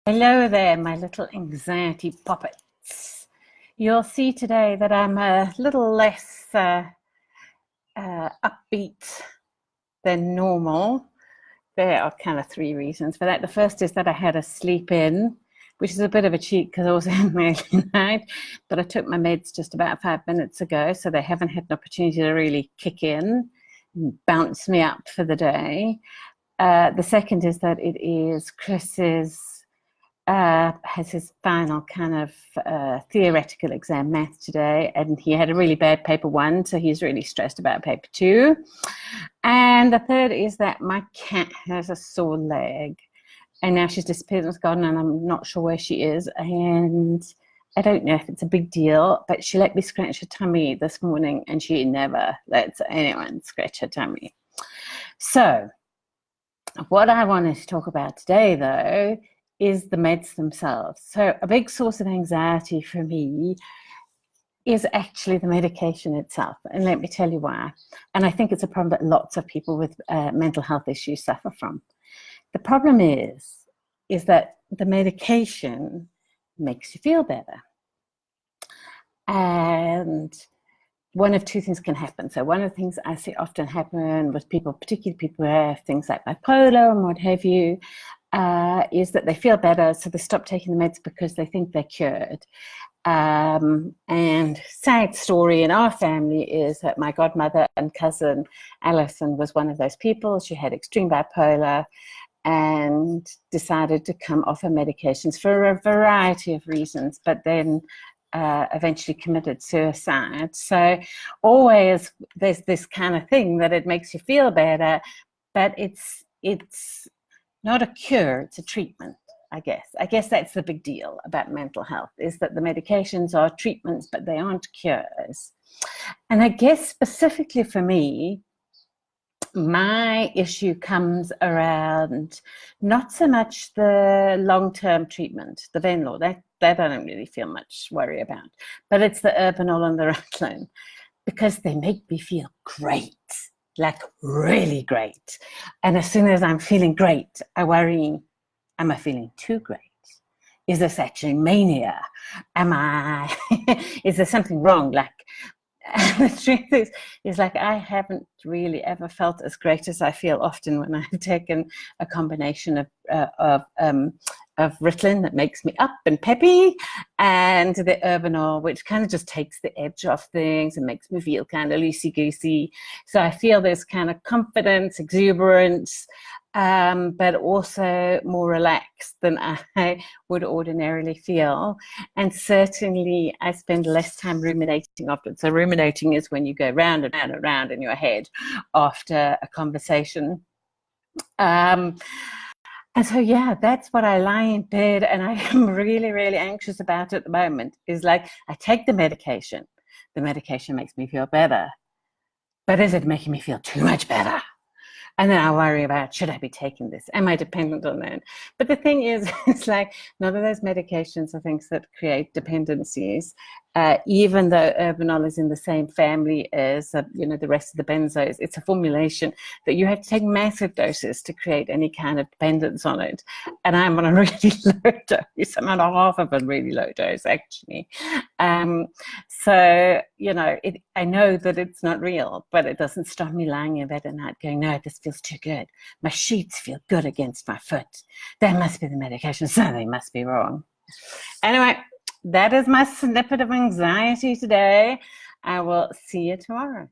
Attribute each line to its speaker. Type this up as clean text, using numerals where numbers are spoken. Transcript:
Speaker 1: Hello there, my little anxiety puppets. You'll see today that I'm a little less upbeat than normal. There are kind of three reasons for that. The first is that I had a sleep in, which is a bit of a cheat because I was in my early night, but I took my meds just about 5 minutes ago, so they haven't had an opportunity to really kick in and bounce me up for the day. The second is that it is Chris's has his final kind of theoretical exam, math, today, and he had a really bad paper one, so he's really stressed about paper two. And the third is that my cat has a sore leg, and now she's disappeared and was gone, and I'm not sure where she is, and I don't know if it's a big deal, but she let me scratch her tummy this morning, and she never lets anyone scratch her tummy. So what I wanted to talk about today, though, is the meds themselves. So a big source of anxiety for me is actually the medication itself. And let me tell you why. And I think it's a problem that lots of people with mental health issues suffer from. The problem is that the medication makes you feel better. And one of two things can happen. So one of the things I see often happen with people, particularly people who have things like bipolar and what have you, is that they feel better, so they stop taking the meds because they think they're cured. And sad story in our family is that my godmother and cousin Alison was one of those people. She had extreme bipolar and decided to come off her medications for a variety of reasons, but then eventually committed suicide. So always there's this kind of thing that it makes you feel better, but it's not a cure, it's a treatment, I guess. I guess that's the big deal about mental health, is that the medications are treatments, but they aren't cures. And I guess specifically for me, my issue comes around not so much the long-term treatment, the Venlaw, that I don't really feel much worry about, but it's the Herbinol and the Ritalin, because they make me feel great. Like really great. And as soon as I'm feeling great, I worry, am I feeling too great? Is this actually mania? Is there something wrong? Like, the truth is like I haven't really ever felt as great as I feel often when I've taken a combination of Ritalin that makes me up and peppy, and the Herbinol, which kind of just takes the edge off things and makes me feel kind of loosey-goosey. So I feel this kind of confidence, exuberance, but also more relaxed than I would ordinarily feel. And certainly I spend less time ruminating afterwards. So ruminating is when you go round and round and round in your head after a conversation. And so, yeah, that's what I lie in bed and I am really, really anxious about at the moment, is like I take the medication makes me feel better, but is it making me feel too much better? And then I worry about, should I be taking this? Am I dependent on it? But the thing is, it's like none of those medications are things that create dependencies. Even though Herbinol is in the same family as the rest of the benzos, it's a formulation that you have to take massive doses to create any kind of dependence on it. And I'm on a really low dose. I'm on a half of a really low dose, actually. So I know that it's not real, but it doesn't stop me lying in bed at night going, no, this feels too good. My sheets feel good against my foot. That must be the medication, so they must be wrong. Anyway, that is my snippet of anxiety today. I will see you tomorrow.